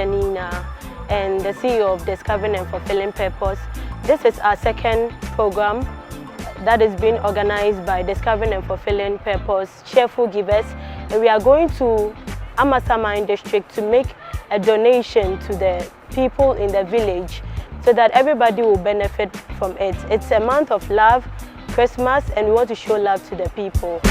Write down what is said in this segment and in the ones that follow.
Janina and the CEO of Discovering and Fulfilling Purpose. This is our second program that is being organized by Discovering and Fulfilling Purpose, Cheerful Givers, and we are going to Amasaman district to make a donation to the people in the village so that everybody will benefit from it. It's a month of love, Christmas, and we want to show love to the people.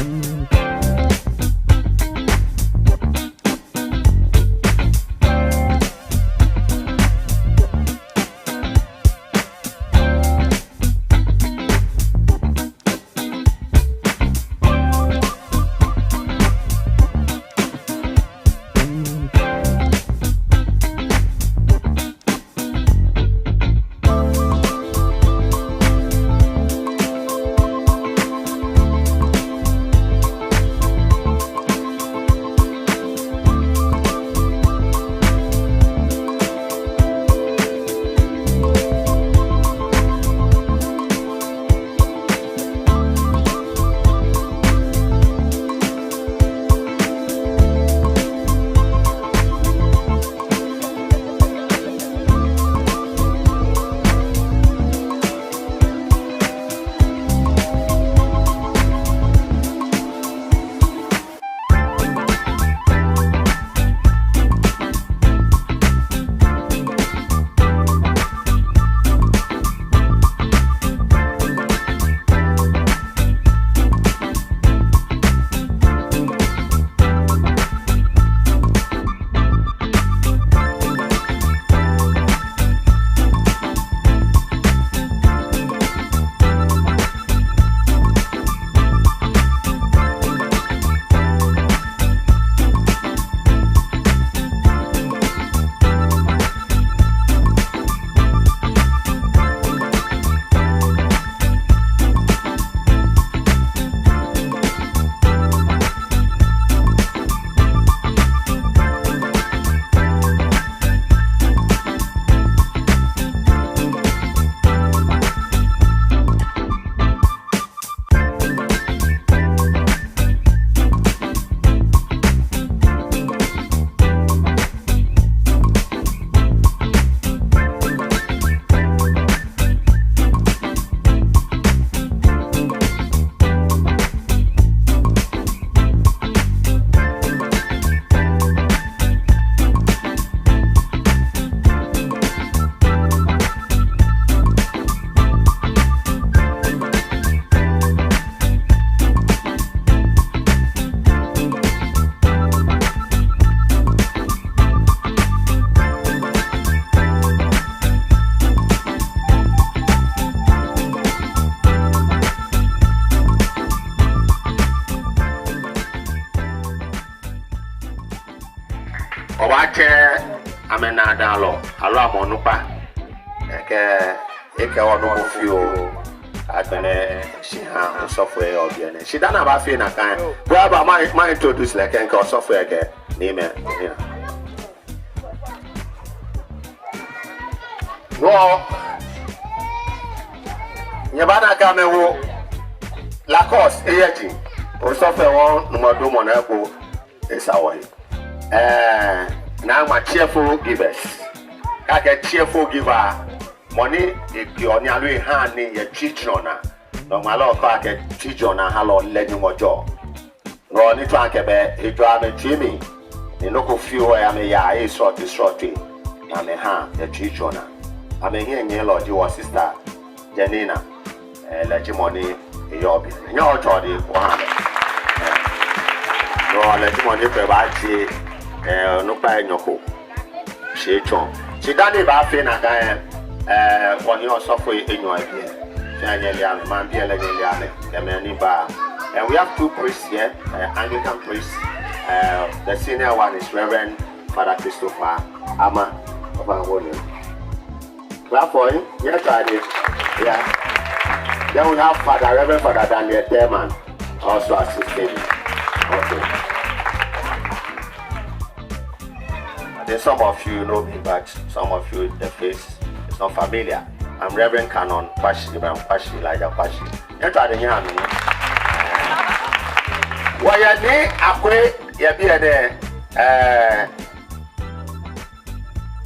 Amena dalo alo monupa eke ono fio agbene shiha software obiane she dana ba fe na kan go ba my introduce like enka software ke name no nyabana ka mewo Lacoste eyeji o software won no do mo na ko esawo now my cheerful givers. I get cheerful giver. Money if you only allow hand in your children. No matter how get children hello let you more job. No need to anke be if you are a Jimmy. You know few I am a ya shorty. I'm a hand the children. I'm a here in your lord your sister Janina. Let you money your jolly 100. No let you money provide no pay nyoko she chon she done ba fe na kan on your software in your idea nyanya man be le ba and we have two priests here Anglican priests the senior one is Reverend Father Christopher Ama of Angola. Clap for him. Yes, I did. Yeah. Then we have Father Reverend Father Daniel Teman also assisting. Okay. Then some of you know me, but some of you the face is not familiar. I'm Reverend Canon Pashi, Elijah Pashi. That's why they hear me. Why you need a quick, you be there.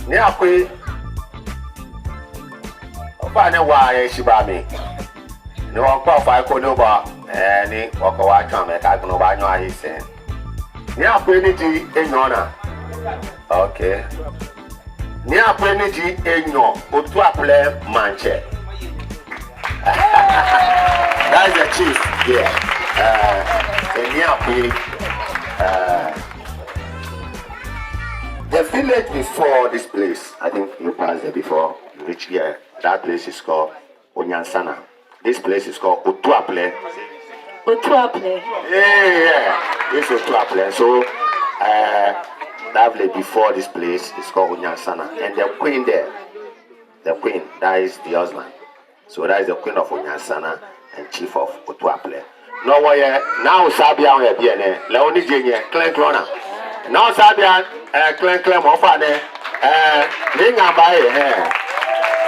Ni akwe ofa ne wa ye shibami. Ni won pa fa ko no ba ni oko wa twan me ka gno ba nyo ayi se. Ni akwe ni di enyo na. Okay. Ni akwe ni di enyo otu aple manche. That's the chief here. Ni akwe the village before this place, I think you passed there before you reach here. That place is called Onyansana. This place is called Otuaple. Otuaple. Yeah, this is Otuaple. So, that village before this place is called Onyansana. And the queen there, the queen, that is the husband. So that is the queen of Onyansana and chief of Otuaple. No way, now Sabia will be a Leonie Junior, Clan Clona. Now Sabian, Clan Clem of Fane, Linga by hair.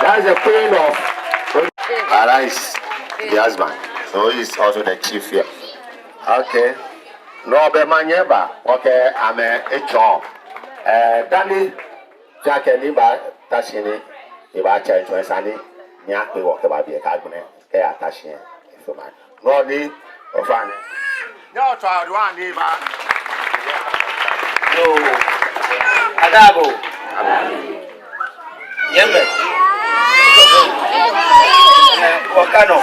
That's the queen of Arise, the husband. So he's also the chief here. Okay. No, be Manyeba. Okay, I'm a chom. Danny, Jack and Niba, Tashini, Iba Church, Sani, Nyaki walk about the cabinet, Kaya Tashin, if you mind. No, need of Fane. No, child, one Niba. So, Adabo. Yembe. Wakano.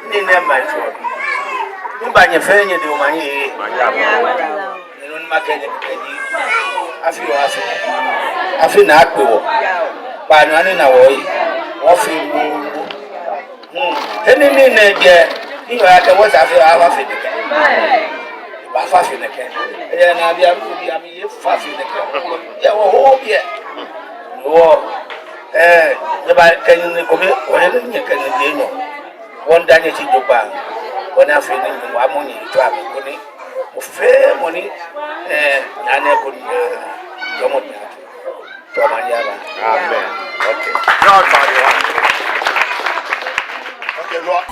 Ni nema chwa. Ni banye fenye di umanyi. Ni nuni makenye kedi. Afi na akwewo. Banyo ani na woi. Wafi mungu. Heni ni neje. Iyo yake wasa afi nike. Afi nike. Ya na bia bi ami ye fafi nike. Ya wo ho bia. Wo the ba kan ni ko be o ne ni kan ni no. Won danye ti dopa. Won afi ni wa mo ni to abi ko ni. Mo fe mo ni na ne ko ni. Yo mo ni. To ma ya ba. Amen. Okay. God body one. Okay, Lord.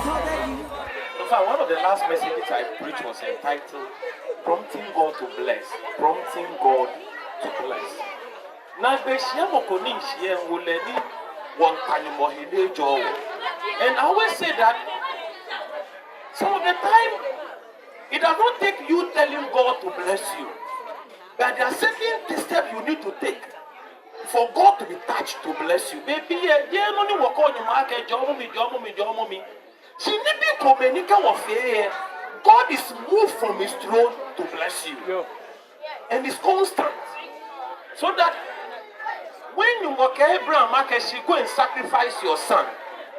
In fact, one of the last messages I preached was entitled Prompting God to Bless. Prompting God to Bless. Na beshia mokoni nshie wuleni wankani mohide jowo. And I always say that some of the time it does not take you telling God to bless you. But there are certain steps you need to take for God to be touched to bless you. Maybe no ni wako ni market jomo mi. She need be komenika wafeye. God is moved from his throne to bless you. And it's constant. So that when you walk Abraham, go and sacrifice your son.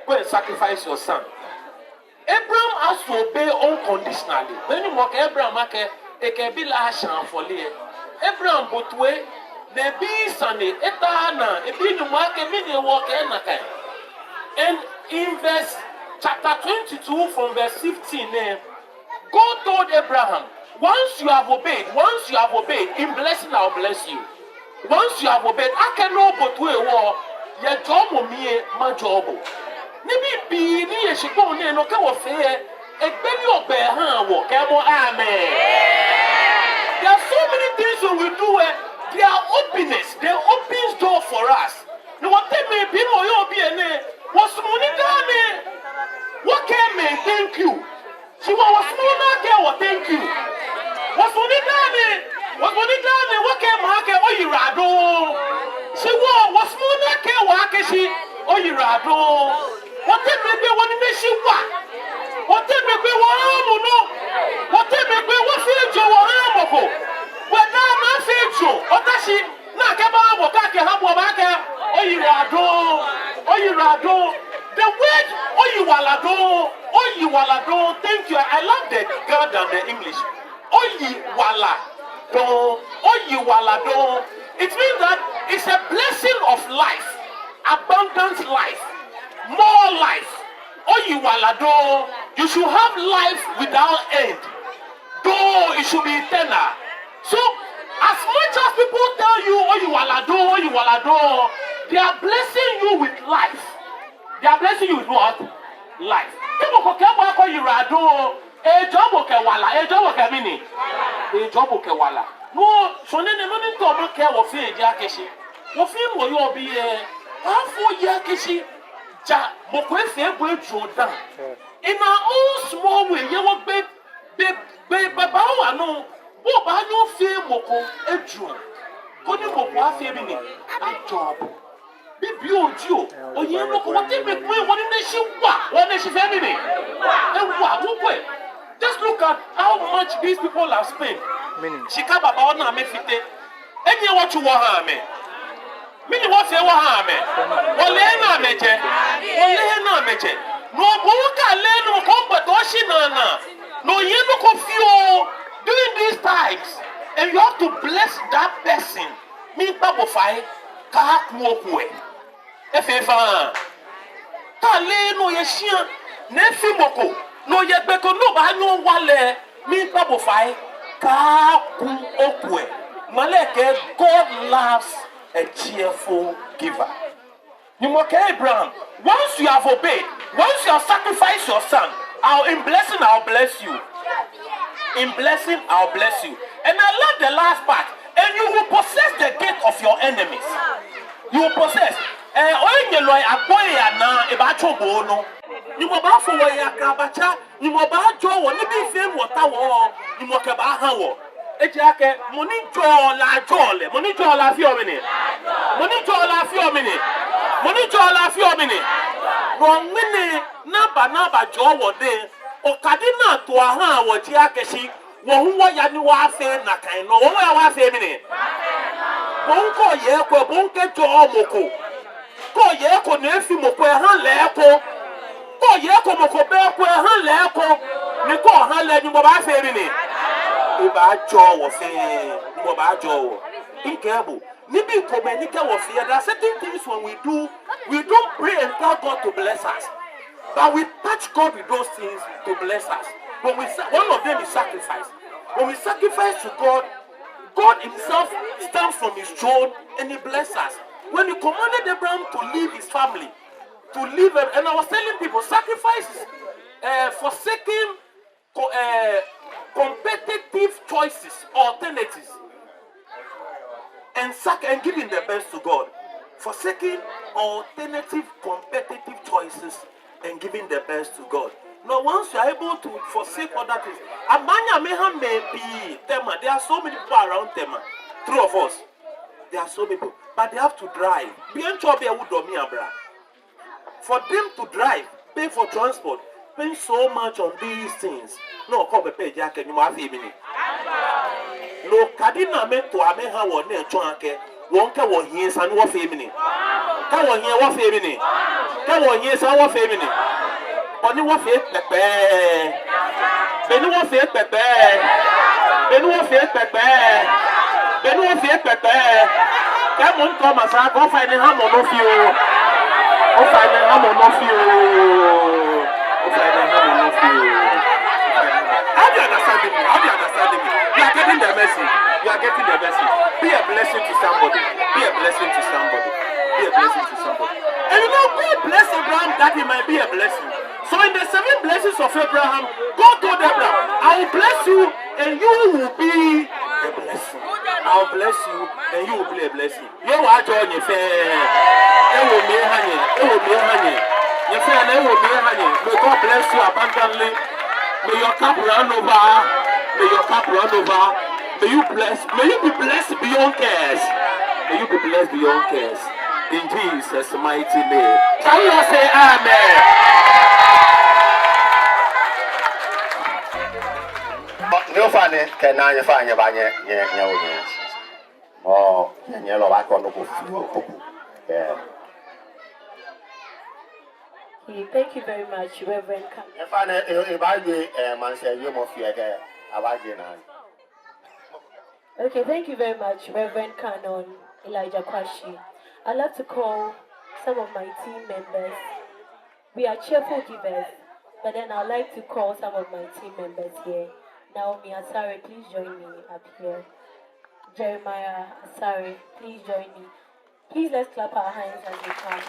Go and sacrifice your son. Abraham has to obey unconditionally. When you walk Abraham, it can be like Abraham, but way, nebi sane, etana, ebi you walk a minute walk and in verse chapter 22 from verse 15, God told Abraham, once you have obeyed, in blessing I'll bless you. Once you have obeyed, I cannot but we war your job will be my job. Nibi be ni eshiko ne no ka wo fe e gbeli obe han wo ke mo amen. There are so many things we will do they are openness, they opens door for us. No what me be no yo be ene was money dane. What can me thank you? She was money get what thank you. Was money dane. What came market or you rado? She was money get what she or you rado. What did me be one in she what? What did me be one no? What did me be what feel you or what now feel you? What does she not come out of or you rado? The word or you walado, thank you. I love the God and the English. It means that it's a blessing of life, abundant life, more life. You should have life without end. Though it should be eternal. So, as much as people tell you, they are blessing you with life. They are blessing you with what? Life. No, so no need to care what fear Jakeshi. Wo fi mo yo bi afo ya kishi ja mo ko efe bo eju dan. In our own small way, you will be baba wa no bo ba no fi mo ko eju. Ko ni mo ko afi bi ni a job. Bibi oji o oye mo ko te be pe won ni shi wa won ni shi fe mi ni. E wa wo pe. Just look at how much these people have spent. Shika baba ona me fite. Enye what you want ha me. Mini what say wa ha me. Wole na meje. Wole na meje. No buka le no komba doshi na. No ye no confio during these times. And you have to bless that person. Me babo fai ka ku okwe. Efefa. Ta le no ye shia na fi moko. No ye gbeko no ba no wale. Me babo fai ka ku okwe. Maleke, God loves a cheerful giver. You mock Abraham. Once you have obeyed, once you have sacrificed your son, in blessing I'll bless you. In blessing I'll bless you. And I love the last part. And you will possess the gate of your enemies. You will possess. You will buy for your kabacha. You will buy Joe. You will be water. You will buy Ejake money jola jole money jola fi omini money jola fi omini money jola fi omini won mini naba jowo de okadina to aha wo ji akeshi wo huwa ya ni wa fe na kan no wo wa fe mini bon ko ye ko bon ke jo moko ko ye ko na fi moko e han le ko ye ko moko be ko e han le ko ni ko han le ni mo ba fe mini Uba jowo fe uba jowo incredible nibi komenika wo fe there are certain things when we don't pray and tell God to bless us, but we touch God with those things to bless us. When one of them is sacrifice. When we sacrifice to God, God himself stands from his throne and he blesses us. When he commanded Abraham to leave his family, to leave, and I was telling people, sacrifice forsaking competitive choices, alternatives, and giving the best to God. Forsaking alternative competitive choices and giving the best to God. Now, once you are able to forsake other things, Amanya Meha may be Tema. There are so many people around Tema. Three of us. There are so many people, but they have to drive. For them to drive, pay for transport, pay so much on these things. No, call the pay jack and you have a minute. No, Kadina meant to Ameha or near Chonke, won't come on here and what family. Come on here, what family. Come on here, and what family. Only what faith, Pepe. Then what faith, Pepe. Then what faith, Pepe. Then what faith, Pepe. Come on, Thomas, I go find a hammer of you. Go find a hammer of you. Go find a hammer of you. How do you understand me? How do you understand me? You are getting the message. You are getting the message. Be a blessing to somebody. Be a blessing to somebody. Be a blessing to somebody. And you know, God bless Abraham that he might be a blessing. So in the 7 blessings of Abraham, God told Abraham, I will bless you and you will be a blessing. I will bless you and you will be a blessing. You will join your fair. It will be honey. It will be honey. Your fair name will be honey. May God bless you abundantly. May your cup run over. May your cup run over. May you be blessed beyond cares. May you be blessed beyond cares. In Jesus' mighty name. Shall we all say amen? Nếu pha này cái nào như pha như bà nhẹ nhẹ lo bà con nó cũng Thank you very much, Reverend Khan. Nếu pha này bà gì mà sẽ yêu một phía cái bà gì nào. Okay, thank you very much, Reverend Canon Elijah Kwashi. I'd love to call some of my team members. We are cheerful givers, but then I'd like to call some of my team members here. Naomi Asare, please join me up here. Jeremiah Asare, please join me. Please let's clap our hands as we come.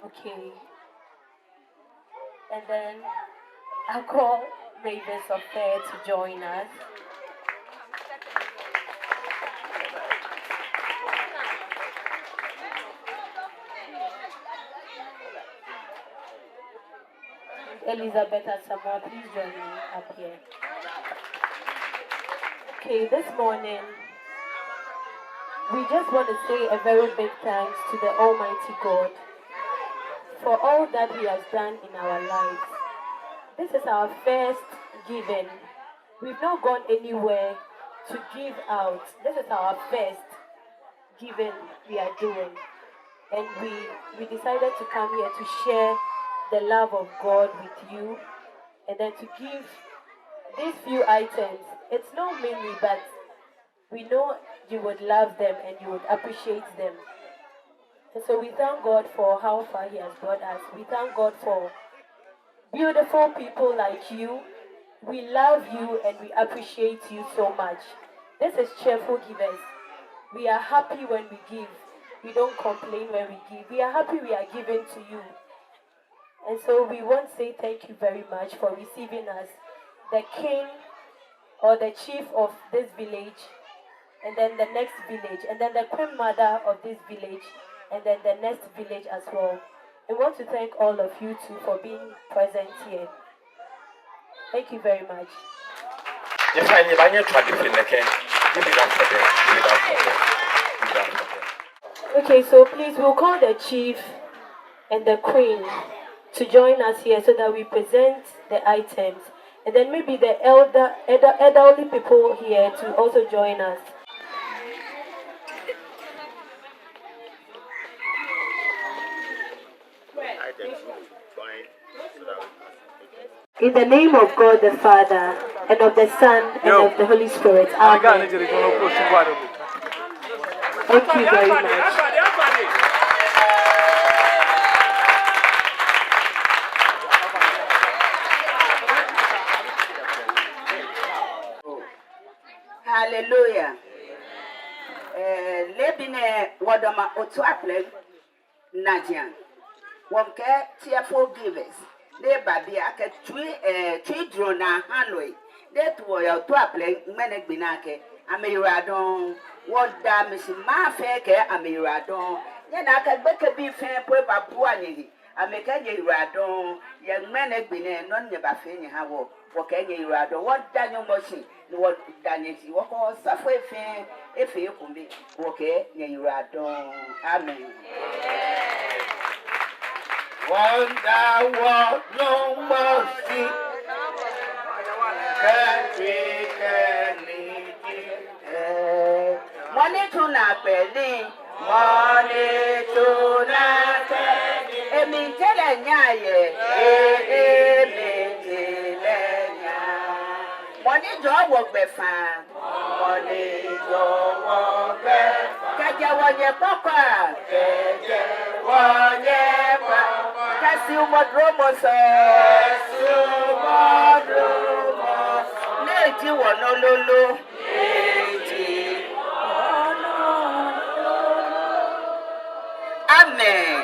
Okay. And then I'll call Ravens of Fair to join us. Elizabeth and Samuel, please join me up here. Okay, this morning, we just want to say a very big thanks to the Almighty God for all that He has done in our lives. This is our first giving. We've not gone anywhere to give out. This is our first giving we are doing. And we decided to come here to share the love of God with you and then to give these few items. It's not many, but we know you would love them and you would appreciate them. And so we thank God for how far He has brought us. We thank God for beautiful people like you. We love you and we appreciate you so much. This is Cheerful Givers. We are happy when we give. We don't complain when we give. We are happy we are giving to you. And so we want to say thank you very much for receiving us, the king or the chief of this village, and then the next village, and then the queen mother of this village, and then the next village as well. We want to thank all of you too for being present here. Thank you very much. Okay, so please we'll call the chief and the queen to join us here so that we present the items. And then maybe the elderly people here to also join us. In the name of God the Father, and of the Son, and of the Holy Spirit. Amen. Thank you very much. Hallelujah. Lebine wadama otu aple Najian. Wonke Cheerful Givers. Le babi ake tui drona hanoi. Le tuwo ya otu aple mene binake. Amiradon. Wada misima feke amiradon. Yena ake beke bi fe po babua nyi. Ameke nye iradon. Ye mene bine non nye ba fe nye hawo. Woke nye iradon. Wada nyo moshi. What Danity, what was Safway Fan, if you could be okay, Yadon. Amen. Wonder what no mercy money to not penny, money to not penny. A minute, money job work be fine. Money job work be fine. Kaja wanye papa. Kaja wanye papa. Kasi umadromo so. Kasi umadromo. Neji wonololo. Neji wonololo. Amen.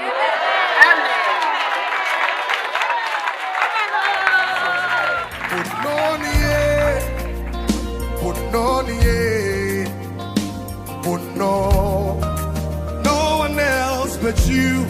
Amen. No one else but you.